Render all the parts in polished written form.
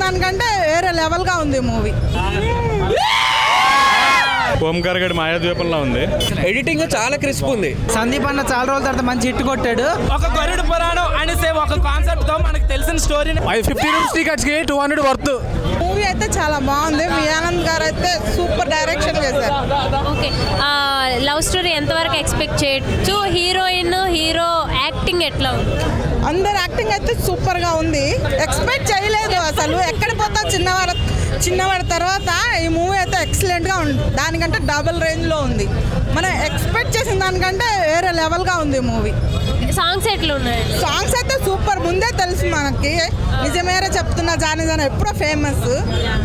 దానికంటే వేరే లెవెల్గా ఉంది మూవీ. ఓంకార్ గడి మాయాద్వీపంలో ఉంది. ఎడిటింగ్ చాలా క్రిస్ప్ ఉంది. సందీప్ అన్న చాలా రోజుల తర్వాత మంచి హిట్ కొట్టాడు. ఒక గరుడ పురాణం అనేసే ఒక కాన్సెప్ట్ తో మనకు తెలిసిన స్టోరీ. 50 రూపీస్ టికెట్స్ కి 200 వర్త్. మూవీ అయితే చాలా బాగుంది. మీ ఆనంద్ గారు అయితే సూపర్ డైరెక్షన్ చేశారు. ఓకే, లవ్ స్టోరీ ఎంతవరకు ఎక్స్పెక్ట్ చేయొచ్చు? హీరోయిన్ హీరో యాక్టింగ్ ఎట్లా ఉంది? అందరు యాక్టింగ్ అయితే సూపర్గా ఉంది. ఎక్స్పెక్ట్ చేయలేదు అసలు. ఎక్కడ పోతా చిన్నవాడి తర్వాత ఈ మూవీ అయితే ఎక్సలెంట్గా ఉంది. దానికంటే డబుల్ రేంజ్లో ఉంది. మనం ఎక్స్పెక్ట్ చేసిన దానికంటే వేరే లెవెల్గా ఉంది మూవీ. సాంగ్స్ ఎట్లా ఉన్నాయి? సాంగ్స్ అయితే సూపర్. ముందే తెలుసు మనకి, నిజమేరే చెప్తున్నా జానీ జానీ ఎప్పుడో ఫేమస్.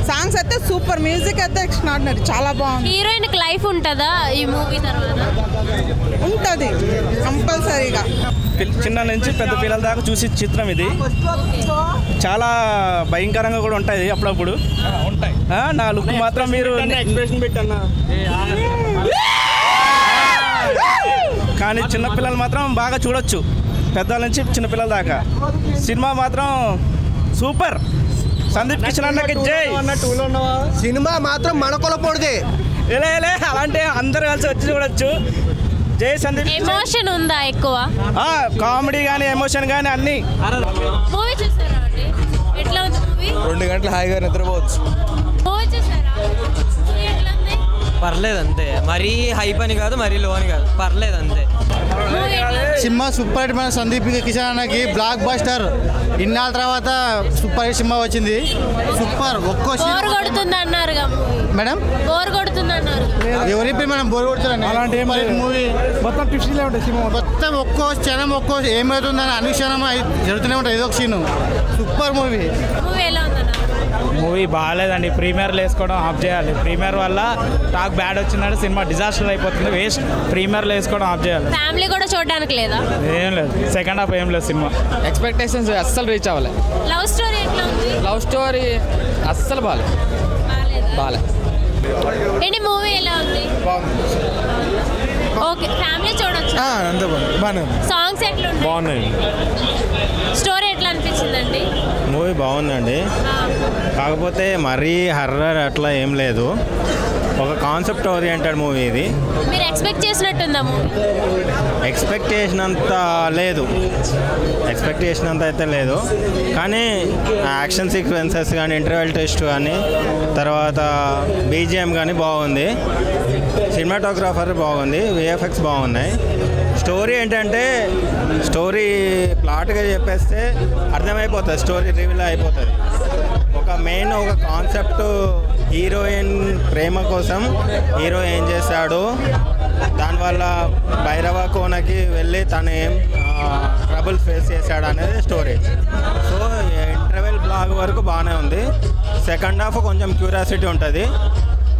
సాంగ్స్ అయితే సూపర్. మ్యూజిక్ అయితే ఎక్స్ట్రాడినరీ, చాలా బాగుంది. హీరోయిన్కి లైఫ్ ఉంటుందా ఈ మూవీ తర్వాత? ఉంటుంది కంపల్సరీగా. చిన్న నుంచి పెద్ద పిల్లల దాకా చూసి చిత్రం ఇది. చాలా భయంకరంగా కూడా ఉంటాయి అప్పుడప్పుడు. ఉంటాయి. నా లుక్ మాత్రం మీరు ఎక్స్ప్రెషన్ పెట్టన్నా, కానీ చిన్నపిల్లలు మాత్రం బాగా చూడొచ్చు. పెద్దల నుంచి చిన్నపిల్లల దాకా సినిమా మాత్రం సూపర్. సందీప్ కిషన్ అన్నకి జై. సినిమా మాత్రం మనకొలపోడిదే. లే అలాంటి అందరు కలిసి వచ్చి చూడొచ్చు. జై సందీప్. ఎమోషన్ ఉందా ఎక్కువ? కామెడీ కానీ ఎమోషన్ కానీ అన్ని. మూవీ చూసారా అండి? ఎట్లా ఉంది మూవీ? 2 గంటలు హాయిగా నిద్రపోవచ్చు. మూవీ చూసారా? ఎట్లా ఉంది? పర్లేదు అంతే. మరీ హైప్ అని కాదు, మరీ లో అని కాదు, పర్లేదు అంతే. Cinema super hit. మన సందీప్ కిషన్ అన్నకి బ్లాక్ బస్టర్. ఇన్నాళ్ళ తర్వాత సూపర్ హిట్ సినిమా వచ్చింది. సూపర్. ఒక్కో బోర్ కొడుతుంది అన్నారు మేడం, బోర్ కొడుతుంది అన్నారు. ఎవరి మనం బోర్ కొడుతున్నాను అలాంటి మూవీ మొత్తం ట్విస్ట్లే ఉంటాయి. సినిమా మొత్తం ఒక్కో క్షణం ఒక్కో ఏమవుతుందని అనుక్షణం జరుగుతూనే ఉంటుంది. ఏదో ఒక సీన్. Super movie. మూవీ ఎలా ఉందన్న? మూవీ బాగాలేదండి. ప్రీమియర్లు వేసుకోవడం ఆఫ్ చేయాలి. ప్రీమియర్ వల్ల టాక్ బ్యాడ్ వచ్చిందంటే సినిమా డిజాస్టర్ అయిపోతుంది. వేస్ట్. ప్రీమియర్లు వేసుకోవడం ఆఫ్ చేయాలి. ఫ్యామిలీ కూడా చూడడానికి లేదా? ఏం లేదు. సెకండ్ హాఫ్ ఏం లేదు. సినిమా ఎక్స్పెక్టేషన్స్ అస్సలు రీచ్ అవ్వాలి. లవ్ స్టోరీ ఎట్లా ఉంది? లవ్ స్టోరీ అస్సలు బాగాలేదు. ఏంటి మూవీ ఎలా ఉంది? ఓకే, ఫ్యామిలీ చూడొచ్చు. అంతే బాగానే. సాంగ్స్ ఎట్లా బాగున్నాయి. స్టోరీ ఎట్లా అనిపించిందండి? మూవీ బాగుందండి. కాకపోతే మరీ హర్రర్ అట్లా ఏం లేదు. ఒక కాన్సెప్ట్ ఓరియంటెడ్ మూవీ ఇది. మీరు ఎక్స్పెక్ట్ చేసినట్టుందా మూవీ? ఎక్స్పెక్ట్ చేసినంత లేదు. ఎక్స్పెక్ట్ చేసినంత అయితే లేదు. కానీ యాక్షన్ సీక్వెన్సెస్ కానీ, ఇంటర్వెల్ టెస్ట్ కానీ, తర్వాత బీజిఎం కానీ బాగుంది. సినిమాటోగ్రాఫర్ బాగుంది. విఎఫ్ఎక్స్ బాగున్నాయి. స్టోరీ ఏంటంటే, స్టోరీ ప్లాట్గా చెప్పేస్తే అర్థమైపోతుంది. స్టోరీ రివీల్ అయిపోతుంది. ఒక కాన్సెప్ట్, హీరోయిన్ ప్రేమ కోసం హీరో ఏం చేశాడు, దానివల్ల భైరవ కోనకి వెళ్ళి తను ఏం ట్రబుల్ ఫేస్ చేశాడు అనేది స్టోరీ. సో ఇంటర్వెల్ బ్లాగ్ వరకు బాగానే ఉంది. సెకండ్ హాఫ్ కొంచెం క్యూరియాసిటీ ఉంటుంది.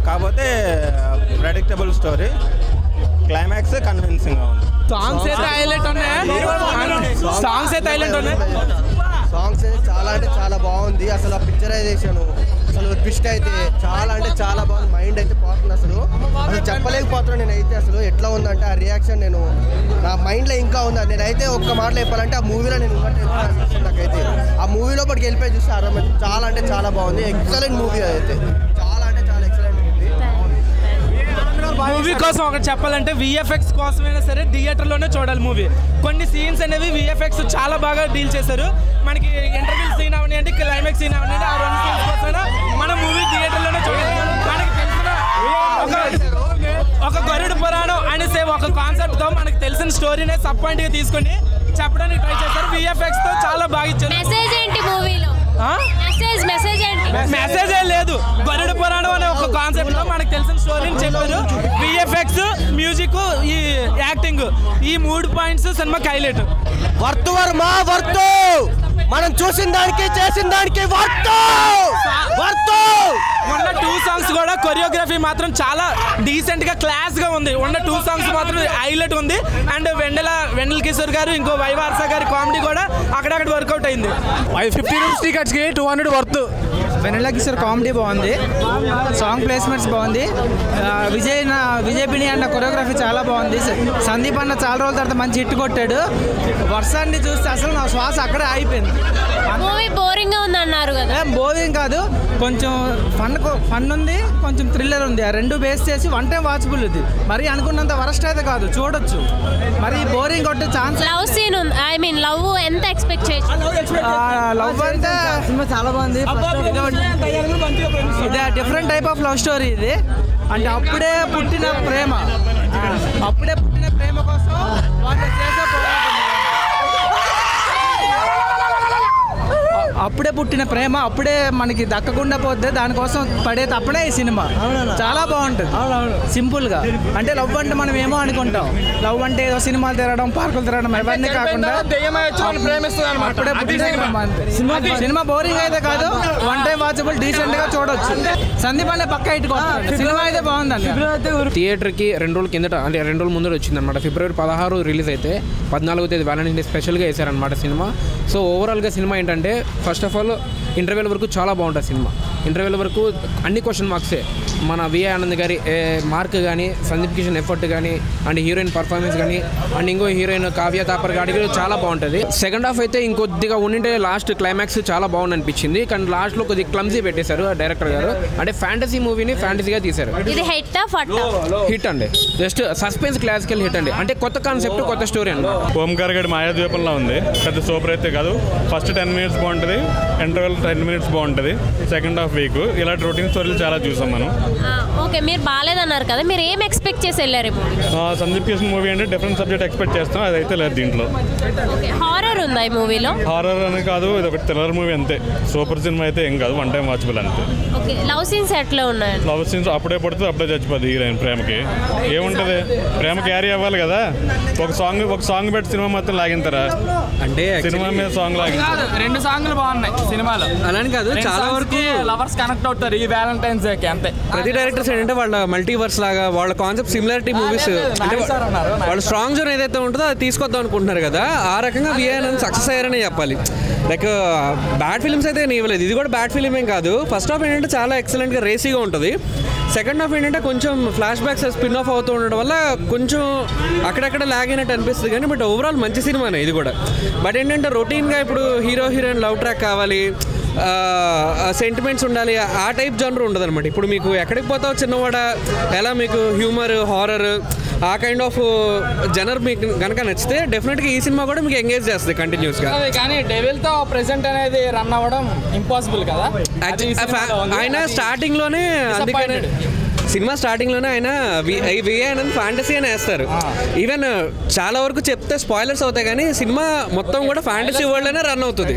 కాకపోతే ప్రెడిక్టబుల్ స్టోరీ. క్లైమాక్స్ కన్విన్సింగ్గా ఉంది. సాంగ్స్ అయితే హైలైట్ ఉన్నాయి. సాంగ్స్ అయితే హైలైట్ ఉన్నాయి. సాంగ్స్ అయితే చాలా అంటే చాలా బాగుంది. అసలు ఆ పిక్చరైజేషన్, అసలు ట్విస్ట్ అయితే చాలా అంటే చాలా బాగుంది. మైండ్ అయితే పోతుంది. అసలు చెప్పలేకపోతున్నాను నేనైతే. అసలు ఎట్లా ఉందంటే ఆ రియాక్షన్ నేను నా మైండ్లో ఇంకా ఉంది. నేనైతే ఒక్క మాటలో చెప్పాలంటే ఆ మూవీలో నేను ఉన్నట్టు నాకైతే ఆ మూవీలో పడికి వెళ్ళిపోయి చూస్తే అర్థమైంది. చాలా అంటే చాలా బాగుంది. ఎక్సలెంట్ మూవీ అయితే. చాలా అంటే చాలా ఎక్సలెంట్ మూవీ. మూవీ కోసం ఒకటి చెప్పాలంటే విఎఫ్ఎక్స్ కోసమైనా సరే థియేటర్లోనే చూడాలి మూవీ. కొన్ని సీన్స్ అనేవి విఎఫ్ఎక్స్ చాలా బాగా డీల్ చేశారు. మనకి ఇంటర్వ్యూ సీన్ అవనివ్వండి, క్లైమాక్స్ సీన్ అవనివ్వండి, ఆ 2 సీన్స్ కోసమైనా మనం మూవీ థియేటర్లోనే చూడాలి. మనకి తెలిసిన ఒక గరుడ పురాణం అనేసే ఒక కాన్సెప్ట్ తో మనకి తెలిసిన స్టోరీనే సబ్ పాయింట్ గా తీసుకొని చెప్పడానికి ట్రై చేశారు. విఎఫ్ఎక్స్ తో చాలా బాగా ఇచ్చారు. మెసేజ్ ఏంటి మూవీలో? మెసేజ్ ఏంటి? మెసేజ్ ఏం లేదు. గరుడ పురాణం అనే ఒక కాన్సెప్ట్ లో మనకు తెలిసిన స్టోరీని చెప్పారు. విఎఫ్ఎక్స్, మ్యూజిక్, ఈ యాక్టింగ్, ఈ 3 పాయింట్స్ సినిమాకి హైలైట్. Worth Verma worth. మనం చూసిన దానికి చేసిన దానికి వర్త్. ఉన్న 2 సాంగ్స్ కూడా కొరియోగ్రఫీ మాత్రం చాలా డీసెంట్ గా క్లాస్ గా ఉంది. ఉన్న 2 సాంగ్స్ మాత్రం హైలైట్ ఉంది. అండ్ వెన్నెల కిషోర్ గారు, ఇంకో వైవార్స గారి కామెడీ కూడా అక్కడక్కడ వర్కౌట్ అయింది. 50 రూపీస్ టికెట్స్ కి 200 వర్త్. వెన్నెల కిషోర్ కామెడీ బాగుంది. సాంగ్ ప్లేస్మెంట్స్ బాగుంది. విజయ్ పిని అన్న కొరియోగ్రఫీ చాలా బాగుంది. సందీప్ అన్న చాలా రోజుల తర్వాత మంచి హిట్ కొట్టాడు. వర్షాన్ని చూస్తే అసలు నా శ్వాస అక్కడే ఆగిపోయింది. మూవీ బోరింగ్ గా ఉంది అన్నారు కదా. ఏం కాదు, కొంచెం ఫన్ ఉంది, కొంచెం థ్రిల్లర్ ఉంది. ఆ రెండు బేస్ చేసి వన్ టైం వాచబుల్ ఇది. మరి అనుకున్నంత వరస్ట్ అయితే కాదు, చూడొచ్చు. మరి బోరింగ్ కొట్టే ఛాన్స్. లవ్ సీన్ ఉంది, ఐ మీన్ లవ్ ఎంత ఎక్స్పెక్ట్ చేయొచ్చు? లవ్ అంటే సినిమా చాలా బాగుంది. ఇది different type of love story ఇది. అంటే అప్పుడే పుట్టిన ప్రేమ కోసం వాళ్ళు చేసే పోరాటం. అప్పుడే పుట్టిన ప్రేమ అప్పుడే మనకి దక్కకుండా పోతే దానికోసం పడే తప్పుడే ఈ సినిమా. చాలా బాగుంటుంది సింపుల్గా. అంటే లవ్ అంటే మనం ఏమో అనుకుంటాం, లవ్ అంటే ఏదో సినిమాలు తిరగడం, పార్కులు తిరగడం ఇవన్నీ కాకుండా అప్పుడే పుట్టిన ప్రేమ అంతే. సినిమా బోరింగ్ అయితే కాదు, వన్ టైం వాచబుల్, డీసెంట్ గా చూడొచ్చు. సందీప్ అనే పక్క ఇటుకు సినిమా అయితే బాగుందండి. థియేటర్కి 2 రోజుల కిందట, అంటే 2 రోజుల ముందు వచ్చిందనమాట. ఫిబ్రవరి 16 రిలీజ్ అయితే 14వ తేదీ వ్యాలంటైన్స్ డే స్పెషల్గా వేశారనమాట సినిమా. సో ఓవరాల్గా సినిమా ఏంటంటే ఫస్ట్ ఆఫ్ ఆల్ ఇంటర్వెల్ వరకు చాలా బాగుంటుంది సినిమా. ఇంటర్వెల్ వరకు అన్ని క్వశ్చన్ మార్క్సే. మన విఏ ఆనంద్ గారి మార్క్ కానీ, సందీప్ కిషన్ ఎఫర్ట్ కానీ, అండ్ హీరోయిన్ పర్ఫార్మెన్స్ కానీ, అండ్ ఇంకో హీరోయిన్ కావ్య తాపర్ గాడి చాలా బాగుంటుంది. సెకండ్ హాఫ్ అయితే ఇంకొద్దిగా ఉండింటే లాస్ట్ క్లైమాక్స్ చాలా బాగుంది అనిపించింది. కానీ లాస్ట్లో కొద్దిగా క్లమ్జీ పెట్టేశారు డైరెక్టర్ గారు. అంటే ఫ్యాంటసీ మూవీని ఫ్యాంటసీగా తీశారు. ఇది హిట్ అండి, జస్ట్ సస్పెన్స్ క్లాసికల్ హిట్ అండి. అంటే కొత్త కాన్సెప్ట్, కొత్త స్టోరీ అండి. ఓంకార్ గడి మాయాద్వీపంలో ఉంది. పెద్ద సూపర్ అయితే కాదు. ఫస్ట్ 10 minutes బాగుంటుంది, ఇంటర్వెల్ 10 minutes బాగుంటుంది. సెకండ్ హాఫ్ వీక్ ఇలాంటి రొటీన్ స్టోరీలు చాలా చూసాం మనం. ఓకే, మీరు బాగాలేదన్నారు కదా, మీరు ఏం ఎక్స్పెక్ట్ చేసి వెళ్ళారు? సందీప్ కిషన్ మూవీ అంటే డిఫరెంట్ సబ్జెక్ట్ ఎక్స్పెక్ట్ చేస్తాం, అదైతే లేదు దీంట్లో. హారర్ ఉందా ఈ మూవీలో? హారర్ అని కాదు, ఇది ఒక థ్రిల్లర్ మూవీ అంతే. సూపర్ సినిమా అయితే ఏం కాదు, వన్ టైం వాచబుల్ అంతే. ఓకే, లవ్ సీన్స్ ఎట్లా ఉన్నాయి? లవ్ సీన్స్ అప్పుడే పడుతుంది అప్పుడే చచ్చిపోద్ది హీరోయిన్. ప్రేమకి ఏముంటుంది, ప్రేమ క్యారీ అవ్వాలి కదా. ఒక సాంగ్ పెట్టి సినిమా మొత్తం లాగింతారా? అంటే సినిమా మీద సాంగ్ లాగింటారు. 2 సాంగ్లు బాగున్నాయి సినిమాలో, అలానే కాదు, చాలా వరకు లవర్స్ కనెక్ట్ అవుతారు ఈ వ్యాలంటైన్స్ డే కి అంతే. ప్రతి డైరెక్టర్స్ ఏంటంటే వాళ్ళ మల్టీవర్స్ లాగా వాళ్ళ కాన్సెప్ట్ సిమిలారిటీ మూవీస్, అంటే వాళ్ళ స్ట్రాంగ్ జోన్ ఏదైతే ఉంటుందో అది తీసుకొద్దాం అనుకుంటున్నారు కదా. ఆ రకంగా విఐఎన్ సక్సెస్ అయ్యారని చెప్పాలి. లైక్ బ్యాడ్ ఫిల్మ్స్ అయితే నేను ఇవ్వలేదు, ఇది కూడా బ్యాడ్ ఫిల్మ్ ఏం కాదు. ఫస్ట్ హాఫ్ ఏంటంటే చాలా ఎక్సలెంట్గా రేసీగా ఉంటుంది. సెకండ్ హాఫ్ ఏంటంటే కొంచెం ఫ్లాష్ బ్యాక్స్ స్పిన్ ఆఫ్ అవుతూ ఉండడం వల్ల కొంచెం అక్కడక్కడ లాగ్ అయినట్టు అనిపిస్తుంది. కానీ బట్ ఓవరాల్ మంచి సినిమానే ఇది కూడా. బట్ ఏంటంటే రొటీన్గా ఇప్పుడు హీరోయిన్ లవ్ ట్రాక్ కావాలి, సెంటిమెంట్స్ ఉండాలి, ఆ టైప్ జనర్ ఉండదు అనమాట. ఇప్పుడు మీకు ఎక్కడికి పోతావు చిన్నవాడ, ఎలా మీకు హ్యూమర్, హారర్, ఆ కైండ్ ఆఫ్ జనర్ మీకు కనుక నచ్చితే డెఫినెట్గా ఈ సినిమా కూడా మీకు ఎంగేజ్ చేస్తుంది కంటిన్యూస్గా. కానీ డెవిల్తో ప్రెసెంట్ అనేది రన్ అవ్వడం ఇంపాసిబుల్ కదా. ఆయన స్టార్టింగ్లోనే, అందుకనే సినిమా స్టార్టింగ్లోనే ఆయన విఐఎన్ ఫ్యాంటసీ అని వేస్తారు. ఈవెన్ చాలా వరకు చెప్తే స్పాయిలర్స్ అవుతాయి, కానీ సినిమా మొత్తం కూడా ఫ్యాంటసీ వరల్డ్లోనే రన్ అవుతుంది.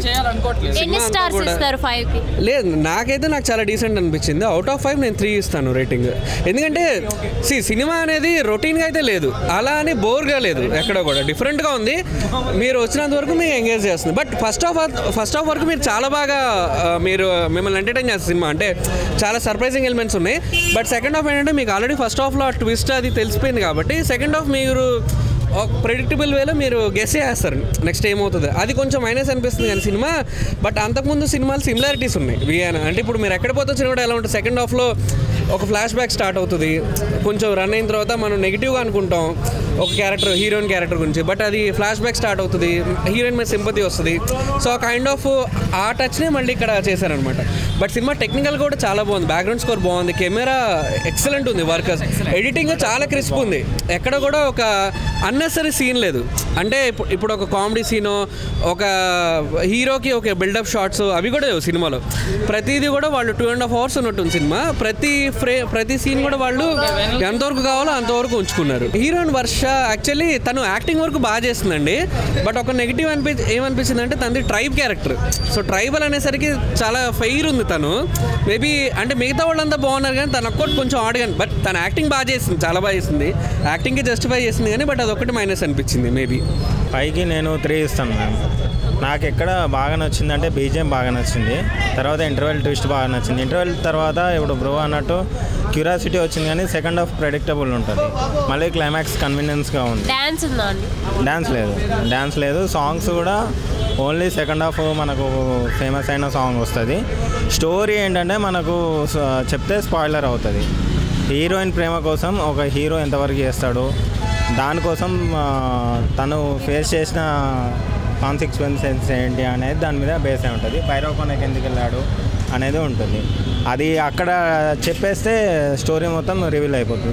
లేదు, నాకు చాలా డీసెంట్ అనిపించింది. అవుట్ ఆఫ్ 5 నేను 3 ఇస్తాను రేటింగ్. ఎందుకంటే సినిమా అనేది రొటీన్గా అయితే లేదు, అలా అని బోర్గా లేదు, ఎక్కడ కూడా డిఫరెంట్గా ఉంది. మీరు వచ్చినంత వరకు మీకు ఎంగేజ్ చేస్తుంది. బట్ ఫస్ట్ హాఫ్ వరకు మీరు చాలా బాగా మిమ్మల్ని ఎంటర్టైన్ చేస్తుంది సినిమా. అంటే చాలా సర్ప్రైజింగ్ ఎలిమెంట్స్ ఉన్నాయి. బట్ సెకండ్ హాఫ్ ఏంటంటే మీకు ఆల్రెడీ ఫస్ట్ హాఫ్లో ట్విస్ట్ అది తెలిసిపోయింది కాబట్టి సెకండ్ హాఫ్ మీరు ఒక ప్రెడిక్టబుల్ వేలో మీరు గెస్ చేస్తారు నెక్స్ట్ ఏమవుతుంది. అది కొంచెం మైనస్ అనిపిస్తుంది కానీ సినిమా. బట్ అంతకుముందు సినిమాలు సిమిలారిటీస్ ఉన్నాయి విఐఎన్. అంటే ఇప్పుడు మీరు ఎక్కడ పోతే వచ్చినా కూడా ఎలా ఉంటుంది, సెకండ్ హాఫ్లో ఒక ఫ్లాష్ బ్యాక్ స్టార్ట్ అవుతుంది, కొంచెం రన్ అయిన తర్వాత మనం నెగిటివ్గా అనుకుంటాం ఒక క్యారెక్టర్, హీరోయిన్ క్యారెక్టర్ గురించి. బట్ అది ఫ్లాష్ బ్యాక్ స్టార్ట్ అవుతుంది, హీరోయిన్ మీద సింపతి వస్తుంది. సో ఆ కైండ్ ఆఫ్ ఆ టచ్నే మళ్ళీ ఇక్కడ చేశారనమాట. బట్ సినిమా టెక్నికల్ కూడా చాలా బాగుంది, బ్యాక్గ్రౌండ్ స్కోర్ బాగుంది, కెమెరా ఎక్సలెంట్ ఉంది, వర్కర్స్ ఎడిటింగ్ చాలా క్రిస్ప్ ఉంది, ఎక్కడ కూడా ఒక అన్నెసరీ సీన్ లేదు. అంటే ఇప్పుడు ఒక కామెడీ సీను, ఒక హీరోకి ఒక బిల్డప్ షాట్స్ అవి కూడా లేవు సినిమాలో. ప్రతిదీ కూడా వాళ్ళు 2.5 hours ఉన్నట్టుంది సినిమా. ప్రతి సీన్ కూడా వాళ్ళు ఎంతవరకు కావాలో అంతవరకు ఉంచుకున్నారు. హీరోయిన్ వర్ష యాక్చువల్లీ తను యాక్టింగ్ వరకు బాగా చేస్తుందండి. బట్ ఒక నెగిటివ్ ఏమనిపించింది అంటే తనది ట్రైబ్ క్యారెక్టర్. సో ట్రైబల్ అనేసరికి చాలా ఫెయిర్ ఉంది తను. మేబీ అంటే మిగతా వాళ్ళంతా బాగున్నారు కానీ తను ఒక్కటి కొంచెం ఆడగాను. బట్ తన యాక్టింగ్ బాగా చేసింది, చాలా బాగా చేసింది, యాక్టింగ్కి జస్టిఫై చేసింది. కానీ బట్ అదొకటి మైనస్ అనిపించింది మేబీ. పైకి నేను 3 ఇస్తాను మ్యామ్. నాకు ఎక్కడ బాగా నచ్చిందంటే బీజిఎం బాగా నచ్చింది, తర్వాత ఇంటర్వెల్ ట్విస్ట్ బాగా నచ్చింది. ఇంటర్వెల్ తర్వాత ఇప్పుడు బ్రో అన్నట్టు క్యూరియాసిటీ వచ్చింది, కానీ సెకండ్ హాఫ్ ప్రెడిక్టబుల్ ఉంటుంది. మళ్ళీ క్లైమాక్స్ కన్వీనియన్స్గా ఉంది. డ్యాన్స్ లేదు. సాంగ్స్ కూడా ఓన్లీ సెకండ్ హాఫ్ మనకు ఫేమస్ అయిన సాంగ్ వస్తుంది. స్టోరీ ఏంటంటే మనకు చెప్తే స్పాయిలర్ అవుతుంది. హీరోయిన్ ప్రేమ కోసం ఒక హీరో ఎంతవరకు చేస్తాడు, దానికోసం తను ఫేస్ చేసిన కాన్సిక్వెన్సెస్ ఏంటి అనేది దాని మీద బేస్ అయి ఉంటుంది. భైరవకొండకి ఎందుకు వెళ్ళాడు అనేది ఉంటుంది. అది అక్కడ చెప్పేస్తే స్టోరీ మొత్తం రివీల్ అయిపోతుంది.